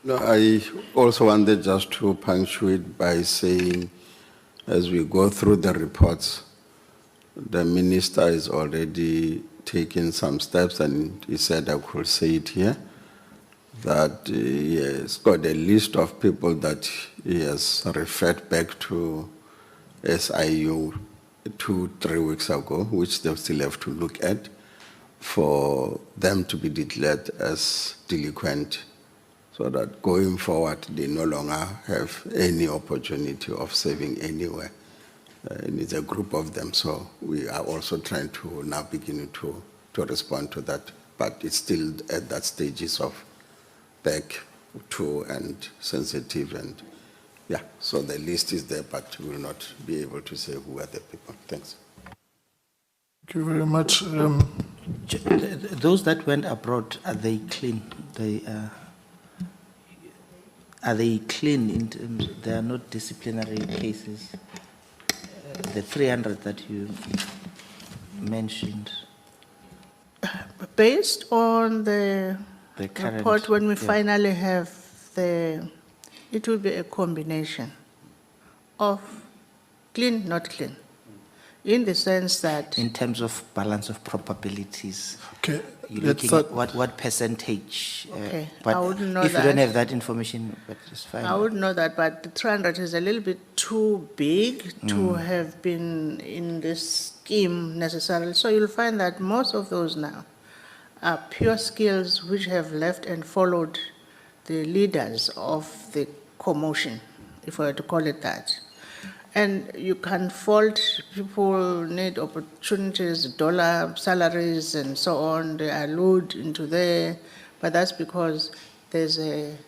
No, I also wanted just to punctuate by saying, as we go through the reports, the minister is already taking some steps, and he said I could say it here, that he has got a list of people that he has referred back to SIU 2-3 weeks ago, which they still have to look at, for them to be declared as delinquent, so that going forward they no longer have any opportunity of saving anywhere. And it's a group of them, so we are also trying to now begin to respond to that, but it's still at that stages of back to and sensitive, and so the list is there, but we will not be able to say who are the people. Thanks. Thank you very much. Those that went abroad, are they clean? Are they clean in terms, they are not disciplinary cases? The 300 that you mentioned. Based on the current report, when we finally have it will be a combination of clean, not clean. In the sense that... In terms of balance of probabilities, Okay, you're looking at what percentage? Okay, but I wouldn't know if you that. don't have that information, but it's fine. I would know that, but the 300 is a little bit too big to have been in this scheme necessarily. So you'll find that most of those now are pure skills which have left and followed the leaders of the commotion, if I were to call it that. And you can fault people, need opportunities, dollar salaries and so on, they allude into there, but that's because there's a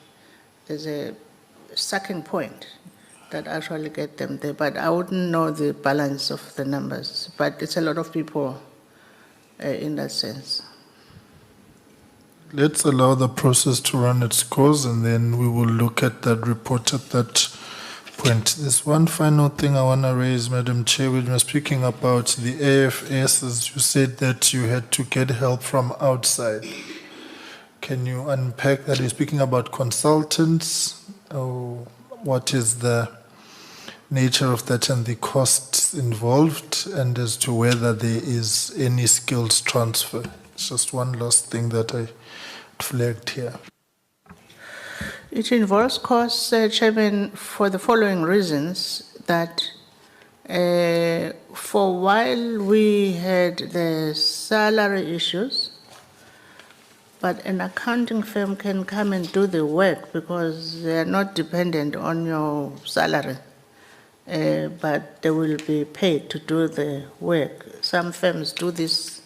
sucking point that actually get them there. But I wouldn't know the balance of the numbers, but it's a lot of people in that sense. let's allow the process to run its course, and then we will look at that report at that point. There's one final thing I want to raise, Madam Chair. When you were speaking about the AFSs, you said that you had to get help from outside. Can you unpack that? Are you speaking about consultants? Or what is the nature of that and the costs involved, and as to whether there is any skills transfer? It's just one last thing that I flagged here. It involves costs, Chairman, for the following reasons: that for while we had the salary issues, but an accounting firm can come and do the work because they are not dependent on your salary, but they will be paid to do the work. Some firms do this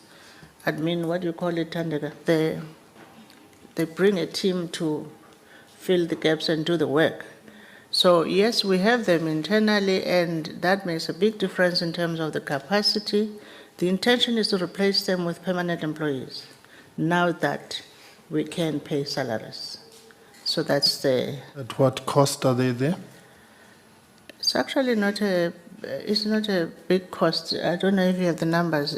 admin, what do you call it, Tandega? They bring a team to fill the gaps and do the work. So yes, we have them internally, and that makes a big difference in terms of the capacity. The intention is to replace them with permanent employees, now that we can pay salaries. So that's the... At what cost are they there? It's actually not a big cost. I don't know if you have the numbers.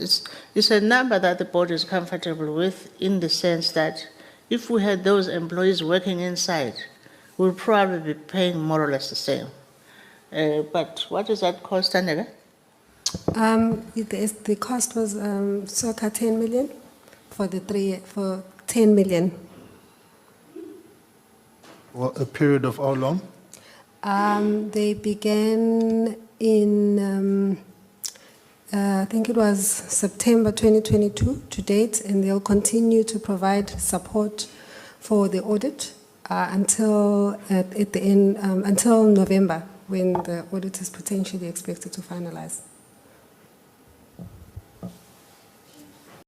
It's a number that the board is comfortable with, in the sense that if we had those employees working inside, we'll probably be paying more or less the same. But what is that cost, Anega? The cost was circa 10 million for 10 million. Well, a period of how long? They began in, I think it was September 2022 to date, and they'll continue to provide support for the audit until at the end, until November, when the audit is potentially expected to finalize.